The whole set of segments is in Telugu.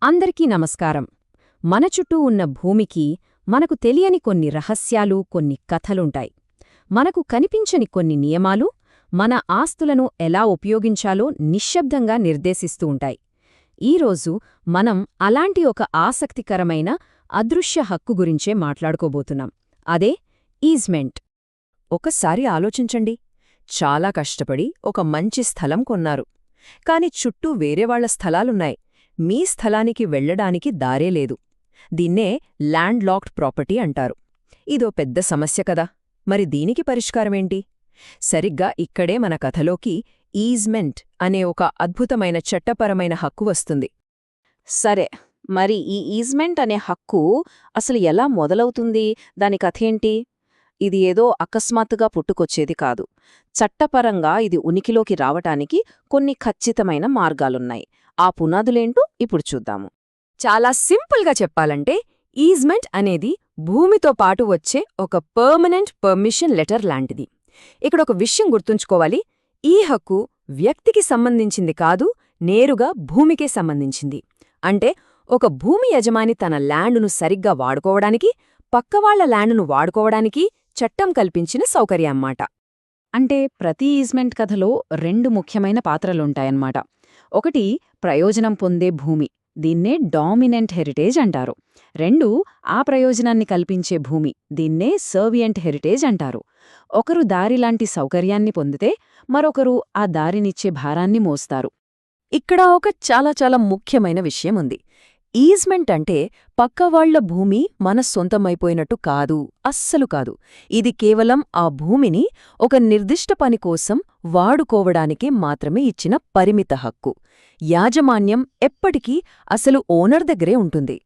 అందరికీ నమస్కారం. మన చుట్టూ ఉన్న భూమికి మనకు తెలియని కొన్ని రహస్యాలు, కొన్ని కథలుంటాయి. మనకు కనిపించని కొన్ని నియమాలు మన ఆస్తులను ఎలా ఉపయోగించాలో నిశ్శబ్దంగా నిర్దేశిస్తూ ఉంటాయి. ఈరోజు మనం అలాంటి ఒక ఆసక్తికరమైన అదృశ్య హక్కు గురించే మాట్లాడుకోబోతున్నాం. అదే ఈజ్మెంట్. ఒకసారి ఆలోచించండి. చాలా కష్టపడి ఒక మంచి స్థలం కొన్నారు. కాని చుట్టూ వేరేవాళ్ల స్థలాలున్నాయి. మీ స్థలానికి వెళ్లడానికి దారే లేదు. దీన్నే ల్యాండ్ లాక్డ్ ప్రాపర్టీ అంటారు. ఇదో పెద్ద సమస్య కదా. మరి దీనికి పరిష్కారమేంటి? సరిగ్గా ఇక్కడే మన కథలోకి ఈజ్మెంట్ అనే ఒక అద్భుతమైన చట్టపరమైన హక్కు వస్తుంది. సరే, మరి ఈ ఈజ్మెంట్ అనే హక్కు అసలు ఎలా మొదలవుతుంది? దాని కథేంటి? ఇది ఏదో అకస్మాత్తుగా పుట్టుకొచ్చేది కాదు. చట్టపరంగా ఇది ఉనికిలోకి రావటానికి కొన్ని ఖచ్చితమైన మార్గాలున్నాయి. ఆ పునాదులేంటో ఇప్పుడు చూద్దాము. చాలా సింపుల్గా చెప్పాలంటే ఈజ్మెంట్ అనేది భూమితో పాటు వచ్చే ఒక పర్మనెంట్ పర్మిషన్ లెటర్ లాంటిది. ఇక్కడొక విషయం గుర్తుంచుకోవాలి. ఈ హక్కు వ్యక్తికి సంబంధించింది కాదు, నేరుగా భూమికే సంబంధించింది. అంటే ఒక భూమి యజమాని తన ల్యాండును సరిగ్గా వాడుకోవడానికి, పక్కవాళ్ల ల్యాండును వాడుకోవడానికి చట్టం కల్పించిన సౌకర్యమన్నమాట. అంటే ప్రతి ఈజ్మెంట్ కథలో రెండు ముఖ్యమైన పాత్రలుంటాయన్నమాట. ఒకటి ప్రయోజనం పొందే భూమి, దీన్నే డామినెంట్ హెరిటేజ్ అంటారు. రెండు ఆ ప్రయోజనాన్ని కల్పించే భూమి, దీన్నే సర్వియంట్ హెరిటేజ్ అంటారు. ఒకరు దారిలాంటి సౌకర్యాన్ని పొందితే మరొకరు ఆ దారినిచ్చే భారాన్ని మోస్తారు. ఇక్కడ ఒక చాలా ముఖ్యమైన విషయం ఉంది. ఈజ్మెంట్ అంటే పక్కవాళ్ల భూమి మన సొంతమైపోయినట్టు కాదు, అస్సలు కాదు. ఇది కేవలం ఆ భూమిని ఒక నిర్దిష్ట పని కోసం వాడుకోవడానికి మాత్రమే ఇచ్చిన పరిమిత హక్కు. యాజమాన్యం ఎప్పటికీ అసలు ఓనర్ దగ్గరే ఉంటుంది.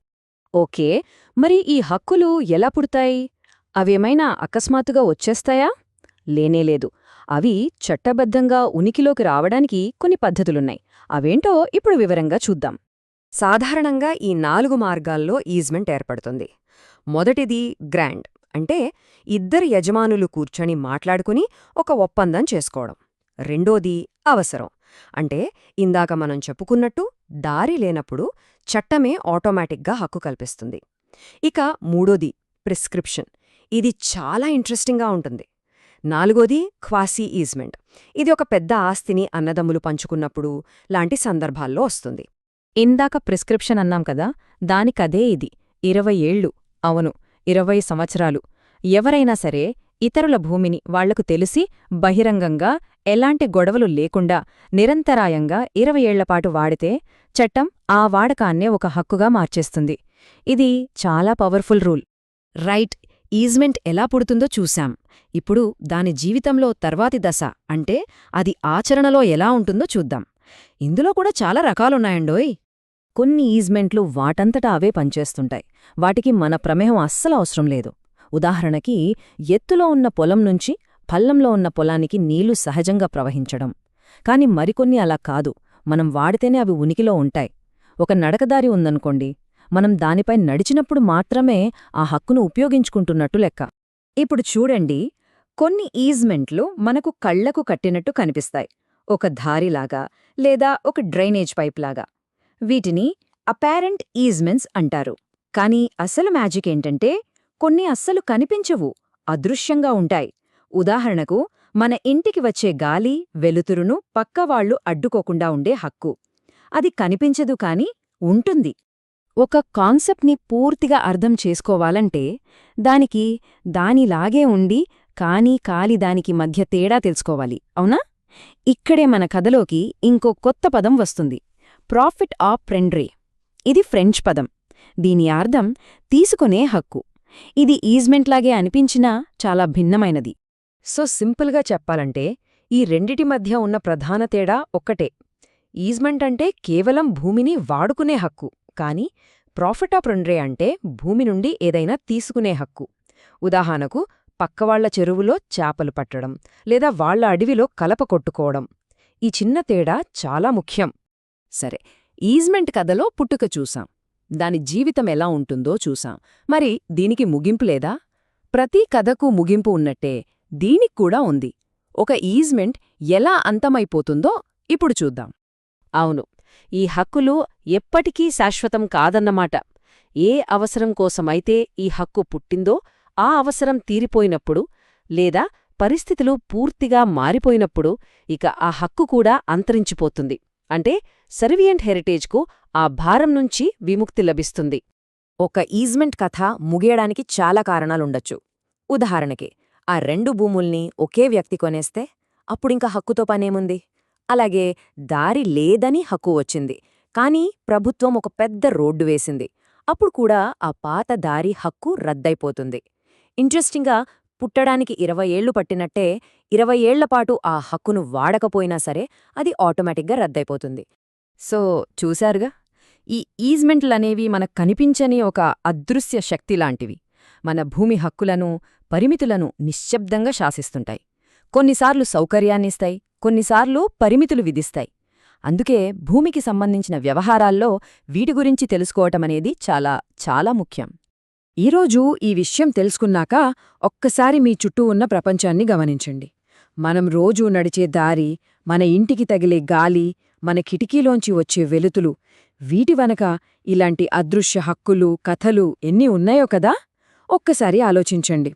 ఓకే, మరి ఈ హక్కులు ఎలా పుడతాయి? అవేమైనా అకస్మాత్తుగా వచ్చేస్తాయా? లేనేలేదు. అవి చట్టబద్ధంగా ఉనికిలోకి రావడానికి కొన్ని పద్ధతులున్నాయి. అవేంటో ఇప్పుడు వివరంగా చూద్దాం. సాధారణంగా ఈ 4 మార్గాల్లో ఈజ్మెంట్ ఏర్పడుతుంది. మొదటిది గ్రాంట్, అంటే ఇద్దరు యజమానులు కూర్చొని మాట్లాడుకుని ఒక ఒప్పందం చేసుకోవడం. రెండోది అవసరం, అంటే ఇందాక మనం చెప్పుకున్నట్టు దారి లేనప్పుడు చట్టమే ఆటోమేటిక్గా హక్కు కల్పిస్తుంది. ఇక మూడోది ప్రిస్క్రిప్షన్. ఇది చాలా ఇంట్రెస్టింగ్గా ఉంటుంది. నాలుగోది క్వాసీ ఈజ్మెంట్. ఇది ఒక పెద్ద ఆస్తిని అన్నదమ్ములు పంచుకున్నప్పుడు లాంటి సందర్భాల్లో వస్తుంది. ఇందాక ప్రిస్క్రిప్షన్ అన్నాం కదా, దానికదే ఇది. 20 ఏళ్ళు, అవును 20 సంవత్సరాలు. ఎవరైనా సరే ఇతరుల భూమిని వాళ్లకు తెలిసి బహిరంగంగా ఎలాంటి గొడవలు లేకుండా నిరంతరాయంగా 20 ఏళ్లపాటు వాడితే చట్టం ఆ వాడకాన్నే ఒక హక్కుగా మార్చేస్తుంది. ఇది చాలా పవర్ఫుల్ రూల్. రైట్, ఈజ్మెంట్ ఎలా పుడుతుందో చూశాం. ఇప్పుడు దాని జీవితంలో తర్వాతి దశ, అంటే అది ఆచరణలో ఎలా ఉంటుందో చూద్దాం. ఇందులో కూడా చాలా రకాలున్నాయండోయ్. కొన్ని ఈజ్మెంట్లు వాటంతటా అవే పనిచేస్తుంటాయి. వాటికి మన ప్రమేహం అస్సలు అవసరం లేదు. ఉదాహరణకి, ఎత్తులో ఉన్న పొలం నుంచి పల్లంలో ఉన్న పొలానికి నీళ్లు సహజంగా ప్రవహించడం. కాని మరికొన్ని అలా కాదు, మనం వాడితేనే అవి ఉనికిలో ఉంటాయి. ఒక నడకదారి ఉందనుకోండి, మనం దానిపై నడిచినప్పుడు మాత్రమే ఆ హక్కును ఉపయోగించుకుంటున్నట్టు లెక్క. ఇప్పుడు చూడండి, కొన్ని ఈజ్మెంట్లు మనకు కళ్లకు కట్టినట్టు కనిపిస్తాయి. ఒక దారిలాగా లేదా ఒక డ్రైనేజ్ పైప్లాగా. వీటిని అపారెంట్ ఈజ్మెంట్స్ అంటారు. కానీ అసలు మ్యాజిక్ ఏంటంటే కొన్ని అస్సలు కనిపించవు, అదృశ్యంగా ఉంటాయి. ఉదాహరణకు, మన ఇంటికి వచ్చే గాలి, వెలుతురును పక్కవాళ్లు అడ్డుకోకుండా ఉండే హక్కు. అది కనిపించదు కాని ఉంటుంది. ఒక కాన్సెప్ట్ని పూర్తిగా అర్థం చేసుకోవాలంటే దానికి దానిలాగే ఉండి కానీ కాలి దానికి మధ్య తేడా తెలుసుకోవాలి, అవునా? ఇక్కడే మన కథలోకి ఇంకో కొత్త పదం వస్తుంది, ప్రాఫిట్ ఆఫ్ ప్రెండ్రే. ఇది ఫ్రెంచ్ పదం. దీని అర్థం తీసుకునే హక్కు. ఇది ఈజ్మెంట్లాగే అనిపించినా చాలా భిన్నమైనది. సో సింపుల్గా చెప్పాలంటే ఈ రెండిటి మధ్య ఉన్న ప్రధాన తేడా ఒక్కటే. ఈజ్మెంట్ అంటే కేవలం భూమిని వాడుకునే హక్కు, కానీ ప్రాఫిట్ ఆఫ్ ప్రెండ్రే అంటే భూమి నుండి ఏదైనా తీసుకునే హక్కు. ఉదాహరణకు, పక్కవాళ్ల చెరువులో చేపలు పట్టడం లేదా వాళ్ల అడవిలో కలప కొట్టుకోవడం. ఈ చిన్న తేడా చాలా ముఖ్యం. సరే, ఈజ్మెంట్ కథలో పుట్టుక చూసాం. దాని జీవితం ఎలా ఉంటుందో చూసాం. మరి దీనికి ముగింపు లేదా? ప్రతి కథకు ముగింపు ఉన్నట్టే దీనిక్కూడా ఉంది. ఒక ఈజ్మెంట్ ఎలా అంతమైపోతుందో ఇప్పుడు చూద్దాం. అవును, ఈ హక్కులు ఎప్పటికీ శాశ్వతం కాదన్నమాట. ఏ అవసరం కోసమైతే ఈ హక్కు పుట్టిందో ఆ అవసరం తీరిపోయినప్పుడు లేదా పరిస్థితులు పూర్తిగా మారిపోయినప్పుడు ఇక ఆ హక్కు కూడా అంతరించిపోతుంది. అంటే సర్వియంట్ హెరిటేజ్కు ఆ భారం నుంచి విముక్తి లభిస్తుంది. ఒక ఈజ్మెంట్ కథ ముగియడానికి చాలా కారణాలుండొచ్చు. ఉదాహరణకి, ఆ 2 భూముల్ని ఒకే వ్యక్తి కొనేస్తే అప్పుడింక హక్కుతో పనేముంది? అలాగే దారి లేదని హక్కు వచ్చింది, కానీ ప్రభుత్వం ఒక పెద్ద రోడ్డు వేసింది. అప్పుడు కూడా ఆ పాత దారి హక్కు రద్దయిపోతుంది. ఇంట్రెస్టింగ్గా, పుట్టడానికి 20 ఏళ్లు పట్టినట్టే 20 ఏళ్లపాటు ఆ హక్కును వాడకపోయినా సరే అది ఆటోమేటిక్గా రద్దయిపోతుంది. సో చూశారుగా, ఈ ఈజ్మెంట్లనేవి మనకు కనిపించని ఒక అదృశ్య శక్తిలాంటివి. మన భూమి హక్కులను, పరిమితులను నిశ్శబ్దంగా శాసిస్తుంటాయి. కొన్నిసార్లు సౌకర్యాన్నిస్తాయి, కొన్నిసార్లు పరిమితులు విధిస్తాయి. అందుకే భూమికి సంబంధించిన వ్యవహారాల్లో వీటి గురించి తెలుసుకోవటమనేది చాలా చాలా ముఖ్యం. ఈరోజు ఈ విషయం తెలుసుకున్నాక ఒక్కసారి మీ చుట్టూ ఉన్న ప్రపంచాన్ని గమనించండి. మనం రోజూ నడిచే దారి, మన ఇంటికి తగిలే గాలి, మన కిటికీలోంచి వచ్చే వెలుతులు, వీటి వెనక ఇలాంటి అదృశ్య హక్కులు, కథలు ఎన్ని ఉన్నాయో కదా. ఒక్కసారి ఆలోచించండి.